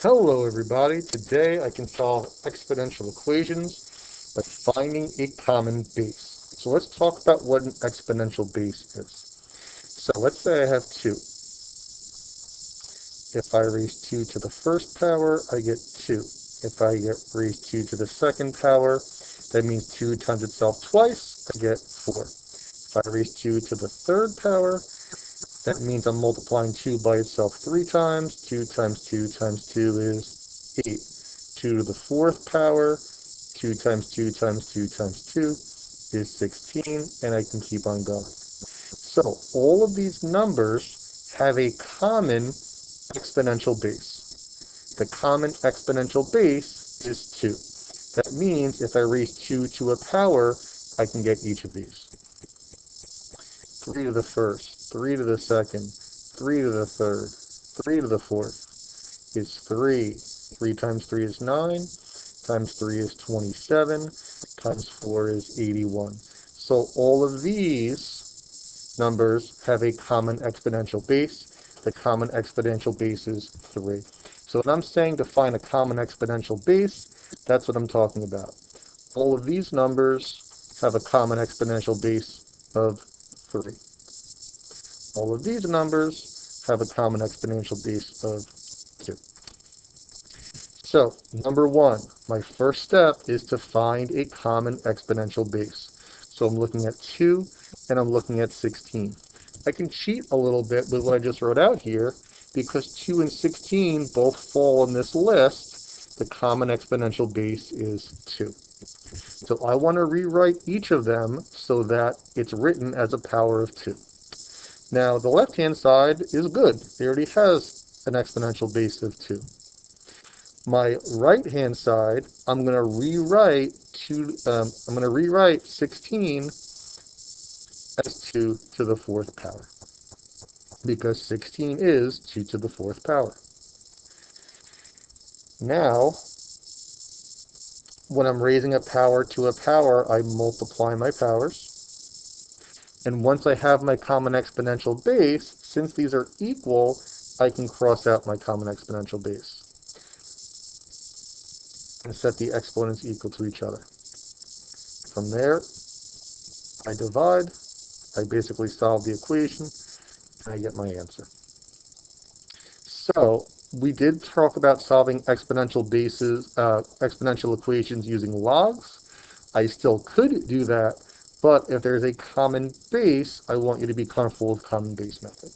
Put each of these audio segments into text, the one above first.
Hello everybody, today I can solve exponential equations by finding a common base. So let's talk about what an exponential base is. So let's say I have 2. If I raise 2 to the first power, I get 2. If I raise 2 to the second power, that means 2 times itself twice, I get 4. If I raise 2 to the third power, that means I'm multiplying 2 by itself 3 times. 2 times 2 times 2 is 8. 2 to the fourth power, 2 times 2 times 2 times 2 is 16, and I can keep on going. So all of these numbers have a common exponential base. The common exponential base is 2. That means if I raise 2 to a power, I can get each of these. 3 to the first, 3 to the second, 3 to the third, 3 to the fourth is 3. 3 times 3 is 9, times 3 is 27, times 4 is 81. So all of these numbers have a common exponential base. The common exponential base is 3. So when I'm saying to find a common exponential base, that's what I'm talking about. All of these numbers have a common exponential base of 3. All of these numbers have a common exponential base of 2. So, number 1, my first step is to find a common exponential base. So I'm looking at 2 and I'm looking at 16. I can cheat a little bit with what I just wrote out here because 2 and 16 both fall in this list. The common exponential base is 2. So I want to rewrite each of them so that it's written as a power of 2. Now, the left-hand side is good. It already has an exponential base of 2. My right-hand side, I'm going to rewrite 16 as 2 to the fourth power, because 16 is 2 to the fourth power. Now, when I'm raising a power to a power, I multiply my powers. And once I have my common exponential base, since these are equal, I can cross out my common exponential base and set the exponents equal to each other. From there, I divide, I basically solve the equation, and I get my answer. So we did talk about solving exponential equations using logs. I still could do that, but if there's a common base, I want you to be comfortable with common base method.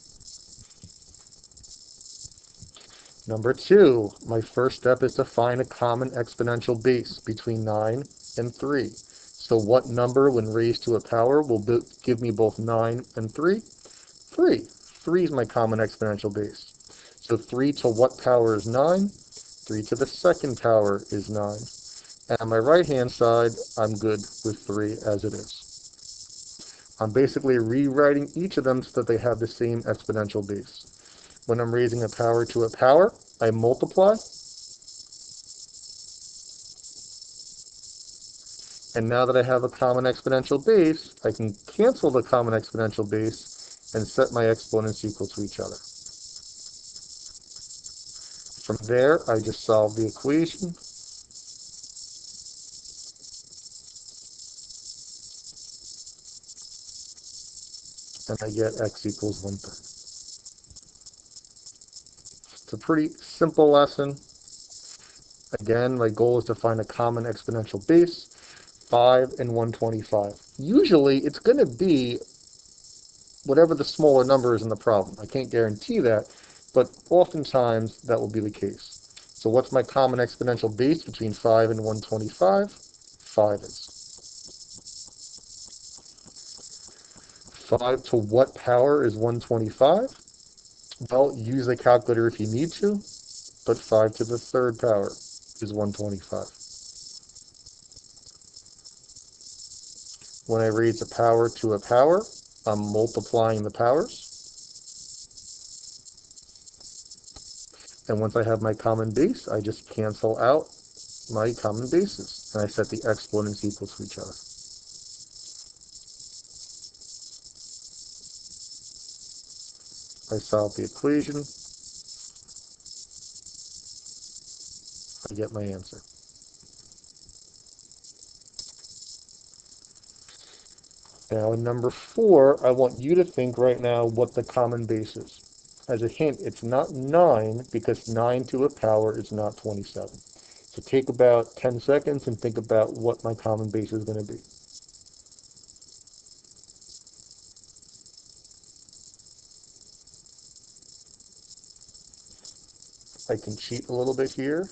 Number 2, my first step is to find a common exponential base between 9 and 3. So what number, when raised to a power, will give me both 9 and 3? 3. 3 is my common exponential base. So 3 to what power is 9? 3 to the second power is 9. And on my right-hand side, I'm good with 3 as it is. I'm basically rewriting each of them so that they have the same exponential base. When I'm raising a power to a power, I multiply. And now that I have a common exponential base, I can cancel the common exponential base and set my exponents equal to each other. From there, I just solve the equation. And I get x equals 1/3. It's a pretty simple lesson. Again, my goal is to find a common exponential base, 5 and 125. Usually, it's going to be whatever the smaller number is in the problem. I can't guarantee that, but oftentimes that will be the case. So what's my common exponential base between 5 and 125? 5 is. 5 to what power is 125? Well, use a calculator if you need to, but 5 to the third power is 125. When I raise a power to a power, I'm multiplying the powers. And once I have my common base, I just cancel out my common bases, and I set the exponents equal to each other. I solve the equation. I get my answer. Now in number 4, I want you to think right now what the common base is. As a hint, it's not 9 because 9 to a power is not 27. So take about 10 seconds and think about what my common base is going to be. I can cheat a little bit here.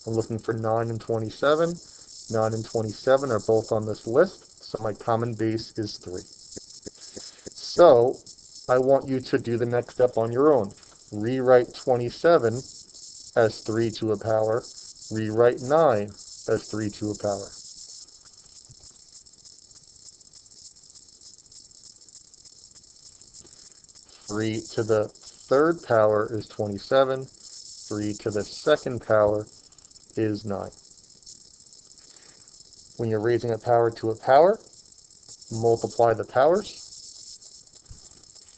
I'm looking for 9 and 27. 9 and 27 are both on this list, so my common base is 3. So I want you to do the next step on your own. Rewrite 27 as 3 to a power. Rewrite 9 as 3 to a power. Three to the third power is 27. 3 to the second power is 9. When you're raising a power to a power, multiply the powers.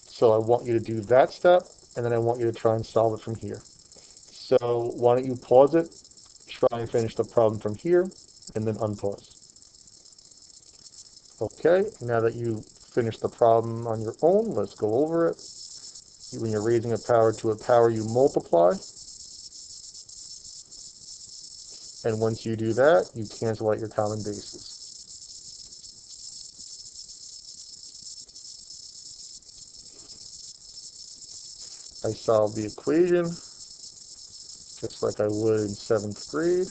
So I want you to do that step, and then I want you to try and solve it from here. So why don't you pause it, try and finish the problem from here, and then unpause. Okay, now that you finished the problem on your own, let's go over it. When you're raising a power to a power, you multiply. And once you do that, you cancel out your common bases. I solve the equation just like I would in 7th grade.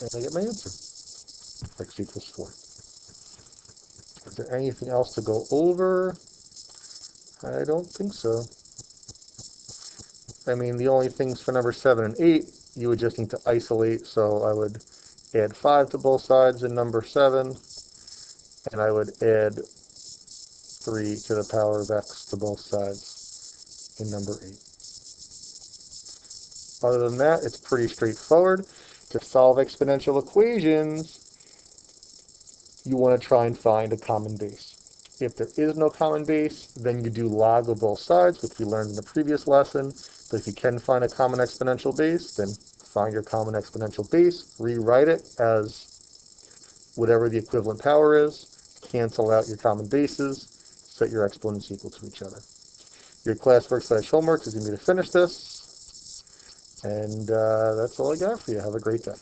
And I get my answer. X equals 4. Is there anything else to go over? I don't think so. I mean, the only things for number 7 and 8, you would just need to isolate. So I would add 5 to both sides in number 7, and I would add 3 to the power of x to both sides in number 8. Other than that, it's pretty straightforward. To solve exponential equations, you want to try and find a common base. If there is no common base, then you do log of both sides, which we learned in the previous lesson. But if you can find a common exponential base, then find your common exponential base, rewrite it as whatever the equivalent power is, cancel out your common bases, set your exponents equal to each other. Your classwork/homework is going to be to finish this. And that's all I got for you. Have a great day.